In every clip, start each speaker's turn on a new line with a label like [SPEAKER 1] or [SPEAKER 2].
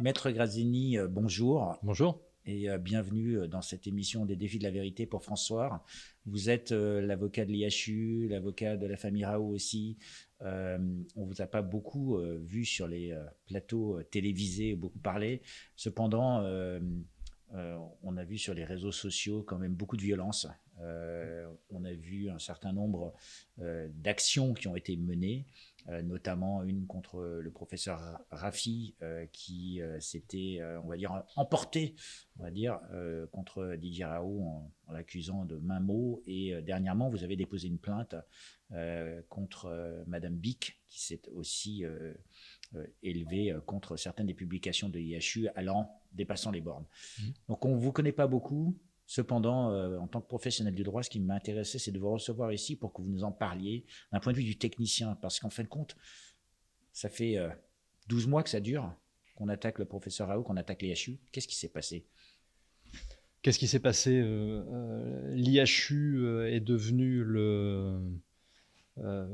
[SPEAKER 1] Maître Grazzini, bonjour
[SPEAKER 2] Bonjour.
[SPEAKER 1] et bienvenue dans cette émission des défis de la vérité pour François. Vous êtes l'avocat de l'IHU, l'avocat de la famille Raoult aussi. On vous a pas beaucoup vu sur les plateaux télévisés, beaucoup parlé. Cependant, on a vu sur les réseaux sociaux quand même beaucoup de violence. On a vu un certain nombre d'actions qui ont été menées, notamment une contre le professeur Raffi qui s'était, on va dire, emporté, on va dire, contre Didier Raoult en l'accusant de maints mots. Et dernièrement, vous avez déposé une plainte contre Madame Bic qui s'est aussi élevée contre certaines des publications de l'IHU dépassant les bornes. Donc on ne vous connaît pas beaucoup. Cependant, en tant que professionnel du droit, ce qui m'intéressait, c'est de vous recevoir ici pour que vous nous en parliez d'un point de vue du technicien. Parce qu'en fin de compte, ça fait 12 mois que ça dure, qu'on attaque le professeur Raoult, qu'on attaque l'IHU. Qu'est-ce qui s'est passé ?
[SPEAKER 2] Qu'est-ce qui s'est passé ? L'IHU est devenu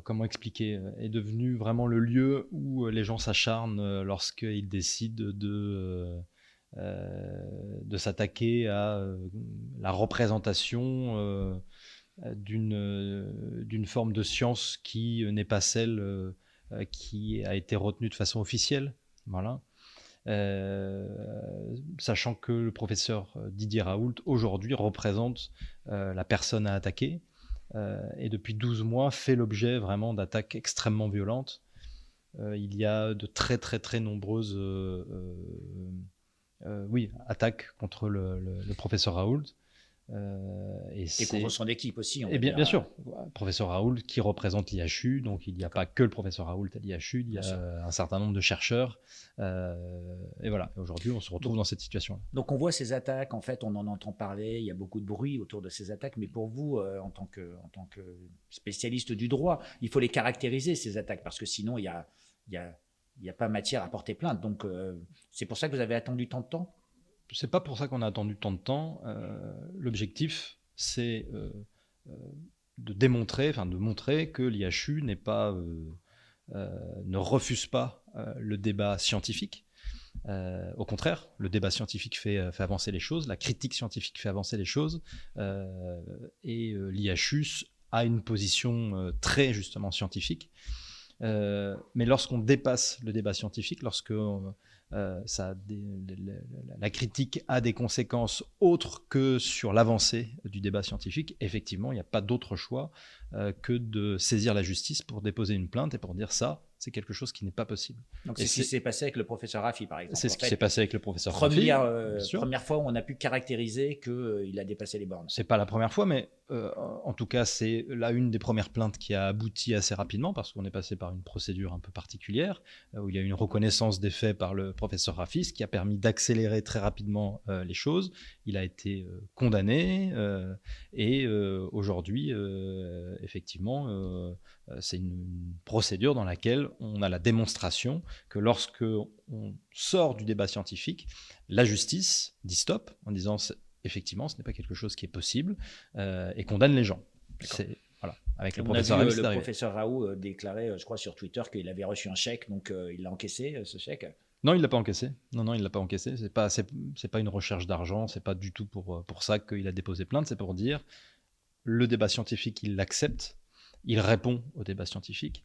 [SPEAKER 2] comment expliquer ? Est devenu vraiment le lieu où les gens s'acharnent lorsqu'ils décident de s'attaquer à la représentation d'une forme de science qui n'est pas celle qui a été retenue de façon officielle. Voilà. Sachant que le professeur Didier Raoult aujourd'hui représente la personne à attaquer et depuis 12 mois fait l'objet vraiment d'attaques extrêmement violentes. Il y a de très très très nombreuses attaques contre le professeur Raoult.
[SPEAKER 1] Et contre son équipe aussi.
[SPEAKER 2] Et bien sûr, professeur Raoult qui représente l'IHU, donc il n'y a pas que le professeur Raoult à l'IHU, il y a un certain nombre de chercheurs. Et voilà, aujourd'hui on se retrouve dans cette situation.
[SPEAKER 1] Donc on voit ces attaques, en fait on en entend parler, il y a beaucoup de bruit autour de ces attaques, mais pour vous, en tant que spécialiste du droit, il faut les caractériser ces attaques, parce que sinon il n'y a pas matière à porter plainte. Donc c'est pour ça que vous avez attendu tant de temps ?
[SPEAKER 2] C'est pas pour ça qu'on a attendu tant de temps. L'objectif, c'est de montrer que l'IHU ne refuse pas le débat scientifique. Au contraire, le débat scientifique fait avancer les choses, la critique scientifique fait avancer les choses, et l'IHU a une position très justement scientifique. Mais lorsqu'on dépasse le débat scientifique, lorsque la critique a des conséquences autres que sur l'avancée du débat scientifique, effectivement, il n'y a pas d'autre choix que de saisir la justice pour déposer une plainte et pour dire ça, c'est quelque chose qui n'est pas possible.
[SPEAKER 1] Donc c'est ce qui s'est passé avec le professeur Raffi, par exemple.
[SPEAKER 2] C'est ce qui s'est passé avec le professeur Raffi.
[SPEAKER 1] Première fois où on a pu caractériser qu'il a dépassé les bornes.
[SPEAKER 2] C'est pas la première fois, mais en tout cas, c'est là une des premières plaintes qui a abouti assez rapidement parce qu'on est passé par une procédure un peu particulière où il y a eu une reconnaissance des faits par le professeur Raffi, ce qui a permis d'accélérer très rapidement les choses. Il a été condamné et aujourd'hui, effectivement, c'est une procédure dans laquelle on a la démonstration que lorsque on sort du débat scientifique, la justice dit stop en disant effectivement ce n'est pas quelque chose qui est possible et condamne les gens. Voilà. Avec le professeur Raoult,
[SPEAKER 1] le professeur Raoult déclarait, je crois sur Twitter, qu'il avait reçu un chèque, donc il l'a encaissé ce chèque.
[SPEAKER 2] Non, il l'a pas encaissé. Non, il l'a pas encaissé. C'est pas une recherche d'argent. C'est pas du tout pour ça qu'il a déposé plainte. C'est pour dire le débat scientifique, il l'accepte. Il répond au débat scientifique,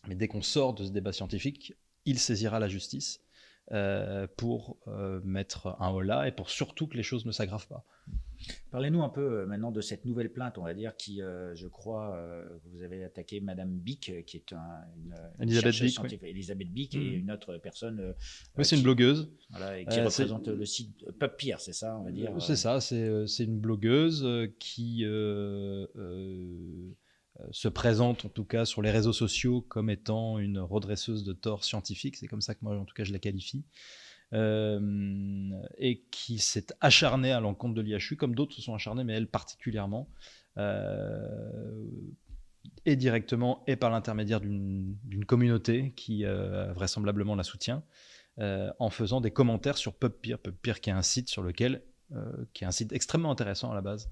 [SPEAKER 2] mais dès qu'on sort de ce débat scientifique, il saisira la justice pour mettre un holà et pour surtout que les choses ne s'aggravent pas.
[SPEAKER 1] Parlez-nous un peu maintenant de cette nouvelle plainte, on va dire, qui, je crois, vous avez attaqué Madame Bic, qui est
[SPEAKER 2] Elisabeth Bic,
[SPEAKER 1] oui. Elisabeth Bic et une autre personne.
[SPEAKER 2] Oui, c'est une blogueuse.
[SPEAKER 1] Voilà, et qui représente le site PubPeer, c'est ça, on va dire.
[SPEAKER 2] C'est ça, c'est une blogueuse qui se présente en tout cas sur les réseaux sociaux comme étant une redresseuse de tort scientifique, c'est comme ça que moi en tout cas je la qualifie, et qui s'est acharnée à l'encontre de l'IHU, comme d'autres se sont acharnés, mais elle particulièrement, et directement et par l'intermédiaire d'une communauté qui vraisemblablement la soutient, en faisant des commentaires sur PubPeer qui est un site sur lequel qui est un site extrêmement intéressant à la base,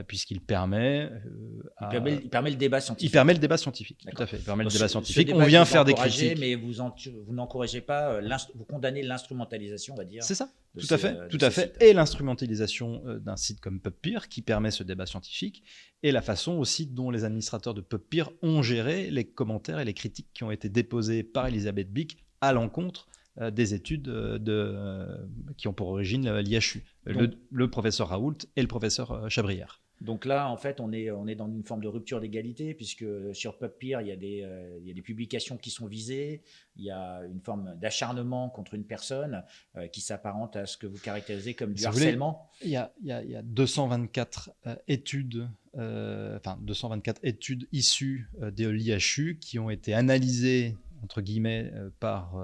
[SPEAKER 2] puisqu'il permet,
[SPEAKER 1] il permet le débat scientifique.
[SPEAKER 2] Il permet le débat scientifique, tout à fait. Il permet le débat scientifique. On vient faire des critiques.
[SPEAKER 1] Mais vous n'encouragez pas, vous condamnez l'instrumentalisation, on va dire.
[SPEAKER 2] C'est ça, tout à fait. Et l'instrumentalisation d'un site comme PubPeer qui permet ce débat scientifique, et la façon aussi dont les administrateurs de PubPeer ont géré les commentaires et les critiques qui ont été déposés par Elisabeth Bick à l'encontre des études qui ont pour origine l'IHU, le professeur Raoult et le professeur Chabrière.
[SPEAKER 1] Donc là, en fait, on est dans une forme de rupture d'égalité, puisque sur PubPeer, il y a des publications qui sont visées, il y a une forme d'acharnement contre une personne qui s'apparente à ce que vous caractérisez comme du harcèlement.
[SPEAKER 2] Il y a 224 études, 224 études issues de l'IHU qui ont été analysées entre guillemets, par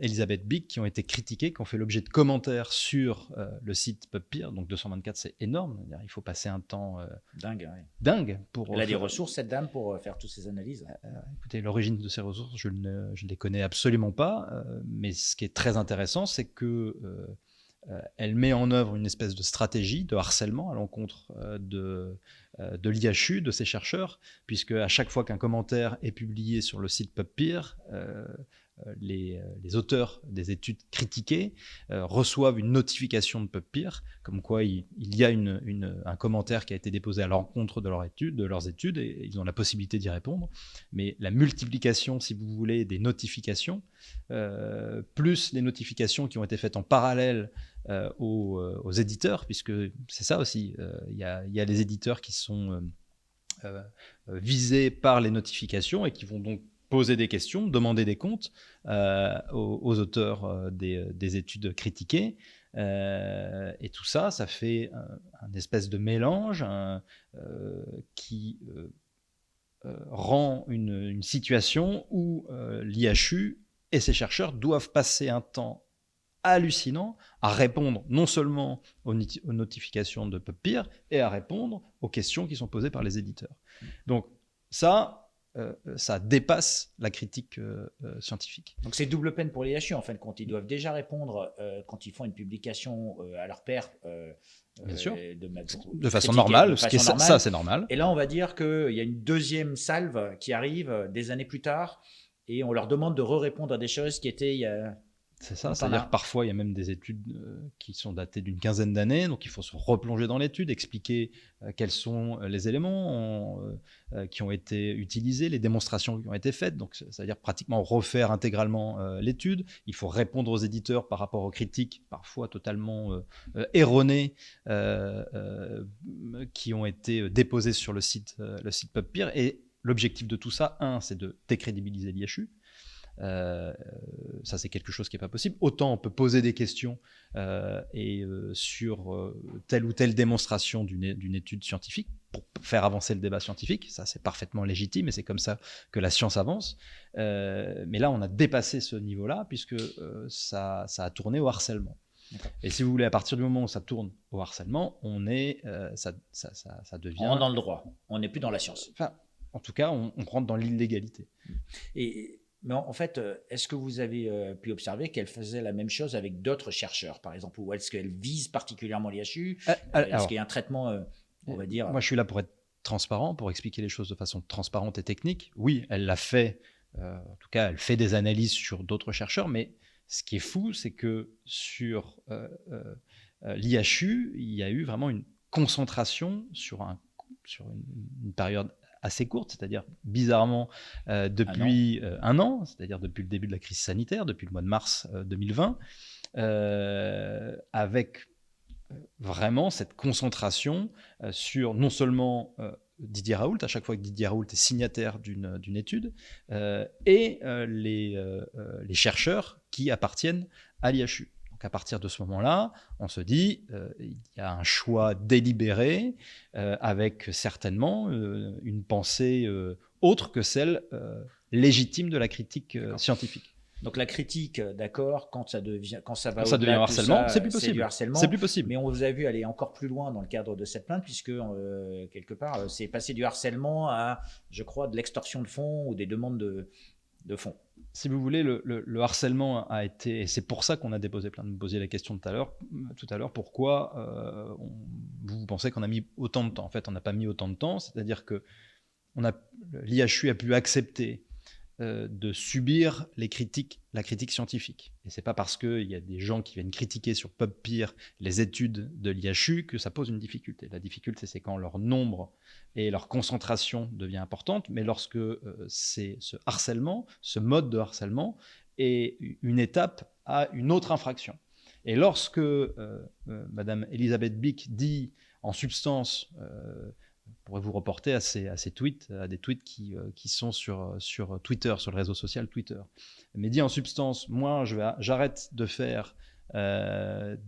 [SPEAKER 2] Elisabeth Bick, qui ont été critiqués, qui ont fait l'objet de commentaires sur le site PubPeer. Donc 224, c'est énorme. Il faut passer un temps dingue pour...
[SPEAKER 1] Elle a des ressources, cette dame, pour faire toutes ces analyses.
[SPEAKER 2] Écoutez, l'origine de ces ressources, je ne les connais absolument pas. Mais ce qui est très intéressant, c'est que elle met en œuvre une espèce de stratégie de harcèlement à l'encontre de l'IHU, de ses chercheurs, puisque à chaque fois qu'un commentaire est publié sur le site PubPeer, les auteurs des études critiquées reçoivent une notification de PubPeer, comme quoi il y a un commentaire qui a été déposé à l'encontre de leurs études, et ils ont la possibilité d'y répondre. Mais la multiplication, si vous voulez, des notifications, plus les notifications qui ont été faites en parallèle aux éditeurs, puisque c'est ça aussi, il y a les éditeurs qui sont visés par les notifications et qui vont donc poser des questions, demander des comptes aux auteurs des études critiquées. Et tout ça, ça fait un espèce de mélange qui rend une situation où l'IHU et ses chercheurs doivent passer un temps hallucinant à répondre non seulement aux notifications de PubPeer, et à répondre aux questions qui sont posées par les éditeurs. Donc ça dépasse la critique scientifique.
[SPEAKER 1] Donc c'est double peine pour les IHU en fin de compte. Ils doivent déjà répondre quand ils font une publication à leur pairs.
[SPEAKER 2] Bien sûr, de façon normale, ça c'est normal.
[SPEAKER 1] Et là on va dire qu'il y a une deuxième salve qui arrive des années plus tard, et on leur demande de répondre à des choses qui étaient il y a...
[SPEAKER 2] C'est ça, c'est-à-dire que parfois il y a même des études qui sont datées d'une quinzaine d'années, donc il faut se replonger dans l'étude, expliquer quels sont les éléments qui ont été utilisés, les démonstrations qui ont été faites, donc c'est-à-dire pratiquement refaire intégralement l'étude. Il faut répondre aux éditeurs par rapport aux critiques, parfois totalement erronées, qui ont été déposées sur le site PubPeer. Et l'objectif de tout ça, c'est de décrédibiliser l'IHU. Ça c'est quelque chose qui n'est pas possible. Autant on peut poser des questions sur telle ou telle démonstration d'une étude scientifique pour faire avancer le débat scientifique, ça c'est parfaitement légitime et c'est comme ça que la science avance. Mais là on a dépassé ce niveau-là puisque ça a tourné au harcèlement. Et si vous voulez, à partir du moment où ça tourne au harcèlement, ça devient...
[SPEAKER 1] On rentre dans le droit, on n'est plus dans la science.
[SPEAKER 2] Enfin, en tout cas, on rentre dans l'illégalité.
[SPEAKER 1] Mais en fait, est-ce que vous avez pu observer qu'elle faisait la même chose avec d'autres chercheurs, par exemple, ou est-ce qu'elle vise particulièrement l'IHU? Est-ce qu'il y a un traitement, on va dire...
[SPEAKER 2] Moi, je suis là pour être transparent, pour expliquer les choses de façon transparente et technique. Oui, elle l'a fait, en tout cas, elle fait des analyses sur d'autres chercheurs, mais ce qui est fou, c'est que sur l'IHU, il y a eu vraiment une concentration sur une période assez courte, c'est-à-dire bizarrement depuis un an, c'est-à-dire depuis le début de la crise sanitaire, depuis le mois de mars 2020, avec vraiment cette concentration sur non seulement Didier Raoult, à chaque fois que Didier Raoult est signataire d'une étude, et les chercheurs qui appartiennent à l'IHU. À partir de ce moment-là, on se dit il y a un choix délibéré avec certainement une pensée autre que celle légitime de la critique scientifique.
[SPEAKER 1] Donc la critique, d'accord, quand ça va
[SPEAKER 2] devient harcèlement, c'est plus possible.
[SPEAKER 1] C'est plus possible. Mais on vous a vu aller encore plus loin dans le cadre de cette plainte, puisque quelque part, c'est passé du harcèlement à, je crois, de l'extorsion de fonds ou des demandes de fond.
[SPEAKER 2] Si vous voulez, le harcèlement a été, et c'est pour ça qu'on a déposé plainte. Vous me posiez la question tout à l'heure, pourquoi vous pensez qu'on a mis autant de temps? En fait, on n'a pas mis autant de temps, c'est-à-dire que l'IHU a pu accepter de subir la critique scientifique. Et c'est pas parce qu'il y a des gens qui viennent critiquer sur PubPeer les études de l'IHU que ça pose une difficulté. La difficulté, c'est quand leur nombre et leur concentration devient importante, mais lorsque c'est ce harcèlement, ce mode de harcèlement, est une étape à une autre infraction. Et lorsque Madame Elisabeth Bick dit en substance... pourrez vous reporter à ces tweets, à des tweets qui sont sur Twitter, sur le réseau social Twitter. Mais dit en substance, moi, j'arrête de faire de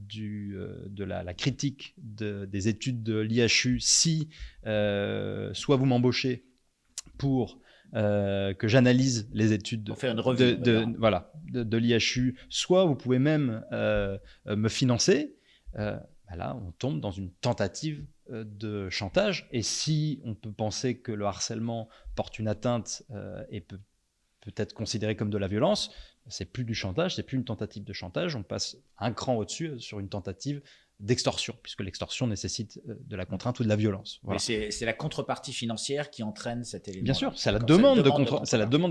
[SPEAKER 2] la critique des études de l'IHU si soit vous m'embauchez pour que j'analyse les études de l'IHU, soit vous pouvez même me financer. Là, on tombe dans une tentative de chantage. Et si on peut penser que le harcèlement porte une atteinte et peut être considéré comme de la violence, c'est plus du chantage, c'est plus une tentative de chantage. On passe un cran au-dessus sur une tentative d'extorsion, puisque l'extorsion nécessite de la contrainte ou de la violence.
[SPEAKER 1] Voilà. Mais c'est la contrepartie financière qui entraîne cet élément.
[SPEAKER 2] Bien sûr, c'est la demande de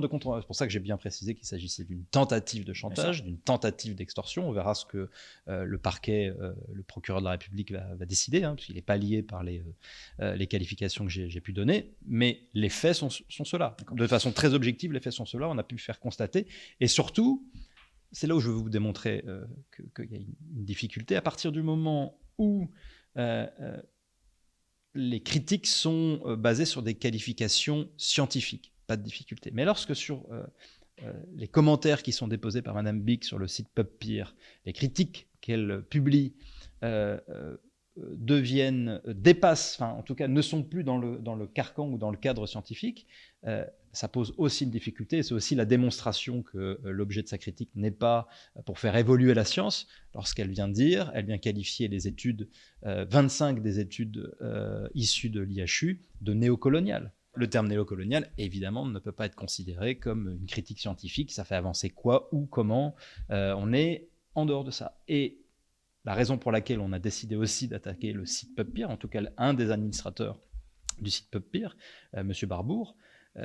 [SPEAKER 2] contrepartie. C'est pour ça que j'ai bien précisé qu'il s'agissait d'une tentative de chantage, d'une tentative d'extorsion. On verra ce que le parquet, le procureur de la République va décider, puisqu'il n'est pas lié par les qualifications que j'ai pu donner. Mais les faits sont ceux-là. De façon très objective, les faits sont ceux-là. On a pu faire constater. Et surtout, c'est là où je veux vous démontrer qu'il y a une difficulté. À partir du moment où les critiques sont basées sur des qualifications scientifiques, pas de difficulté. Mais lorsque sur les commentaires qui sont déposés par Madame Bick sur le site PubPeer, les critiques qu'elle publie dépassent, enfin en tout cas ne sont plus dans le carcan ou dans le cadre scientifique, ça pose aussi une difficulté. C'est aussi la démonstration que l'objet de sa critique n'est pas pour faire évoluer la science. Lorsqu'elle vient qualifier les études, 25 des études issues de l'IHU, de néocoloniales. Le terme néocolonial, évidemment, ne peut pas être considéré comme une critique scientifique. Ça fait avancer quoi, où, comment. On est en dehors de ça. Et la raison pour laquelle on a décidé aussi d'attaquer le site PubPeer, en tout cas un des administrateurs du site PubPeer, M. Barbour,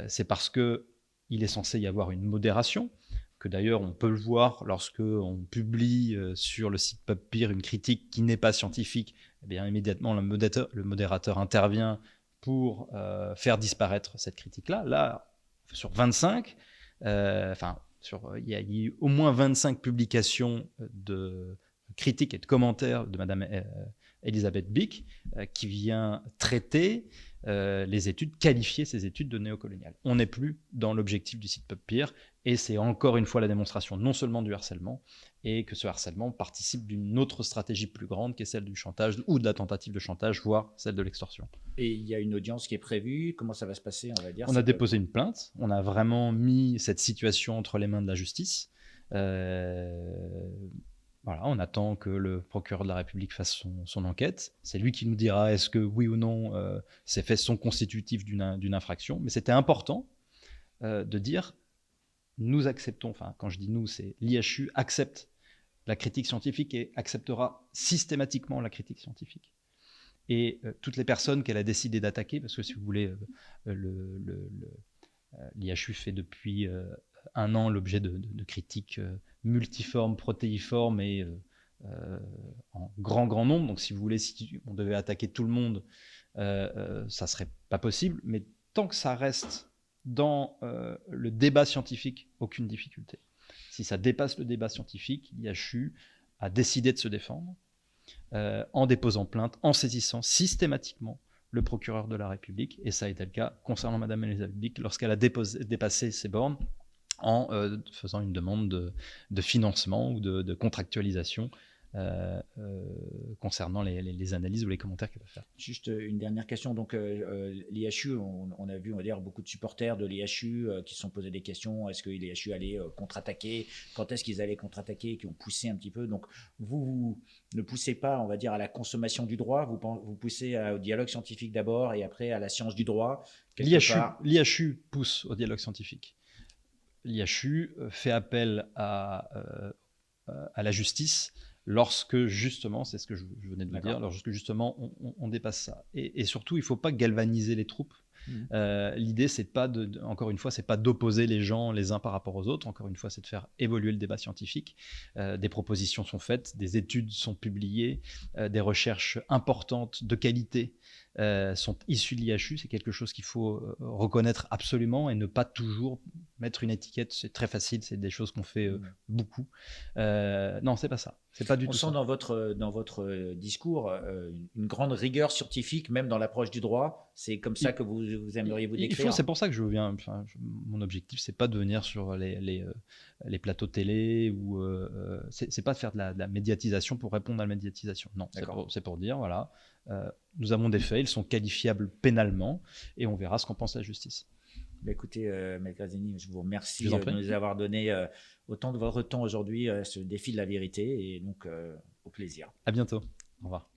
[SPEAKER 2] c'est parce qu'il est censé y avoir une modération, que d'ailleurs on peut le voir lorsque on publie sur le site PubPeer une critique qui n'est pas scientifique, eh bien immédiatement le modérateur intervient pour faire disparaître cette critique-là. Là, sur 25, il y a eu au moins 25 publications de critiques et de commentaires de Madame Elisabeth Bick qui vient traiter les études, qualifier ces études de néocoloniales. On n'est plus dans l'objectif du site PubPeer et c'est encore une fois la démonstration non seulement du harcèlement et que ce harcèlement participe d'une autre stratégie plus grande qui est celle du chantage ou de la tentative de chantage, voire celle de l'extorsion.
[SPEAKER 1] Et il y a une audience qui est prévue. Comment ça va se passer, on va dire?
[SPEAKER 2] On a déposé une plainte. On a vraiment mis cette situation entre les mains de la justice. Voilà, on attend que le procureur de la République fasse son enquête. C'est lui qui nous dira est-ce que oui ou non ces faits sont constitutifs d'une infraction. Mais c'était important de dire nous acceptons, enfin quand je dis nous, c'est l'IHU accepte la critique scientifique et acceptera systématiquement la critique scientifique. Et toutes les personnes qu'elle a décidé d'attaquer, parce que si vous voulez, l'IHU fait depuis un an l'objet de critiques multiformes, protéiformes et en grand nombre. Donc si vous voulez, si on devait attaquer tout le monde, ça serait pas possible. Mais tant que ça reste dans le débat scientifique, aucune difficulté. Si ça dépasse le débat scientifique, l'IHU a décidé de se défendre en déposant plainte, en saisissant systématiquement le procureur de la République. Et ça a été le cas concernant Mme Elisabeth Bick lorsqu'elle a dépassé ses bornes en faisant une demande de financement ou de contractualisation concernant les analyses ou les commentaires qu'elle va faire.
[SPEAKER 1] Juste une dernière question. Donc l'IHU, on a vu, on va dire, beaucoup de supporters de l'IHU qui se sont posés des questions. Est-ce que l'IHU allait contre-attaquer? Quand est-ce qu'ils allaient contre-attaquer? Qui ont poussé un petit peu. Donc vous ne poussez pas, on va dire, à la consommation du droit. Vous poussez au dialogue scientifique d'abord et après à la science du droit.
[SPEAKER 2] L'IHU pousse au dialogue scientifique. l'IHU fait appel à la justice lorsque justement, c'est ce que je venais de vous dire, lorsque justement on dépasse ça. Et surtout, il ne faut pas galvaniser les troupes. L'idée, c'est pas encore une fois, c'est pas d'opposer les gens les uns par rapport aux autres. Encore une fois, c'est de faire évoluer le débat scientifique. Des propositions sont faites, des études sont publiées, des recherches importantes de qualité sont issues de l'IHU. C'est quelque chose qu'il faut reconnaître absolument et ne pas toujours mettre une étiquette. C'est très facile, c'est des choses qu'on fait beaucoup. Non, c'est pas ça. C'est pas du
[SPEAKER 1] On
[SPEAKER 2] tout
[SPEAKER 1] sent
[SPEAKER 2] ça.
[SPEAKER 1] dans votre discours une grande rigueur scientifique, même dans l'approche du droit. C'est comme ça que vous aimeriez vous décrire.
[SPEAKER 2] C'est pour ça que je viens. Mon objectif, c'est pas de venir sur les plateaux télé ou c'est pas de faire de la médiatisation pour répondre à la médiatisation. Non, c'est pour dire voilà, nous avons des faits, ils sont qualifiables pénalement et on verra ce qu'en pense la justice.
[SPEAKER 1] Bah écoutez, Maître Grazzini, je vous remercie de nous avoir donné autant de votre temps aujourd'hui, ce défi de la vérité, et donc au plaisir.
[SPEAKER 2] À bientôt. Au revoir.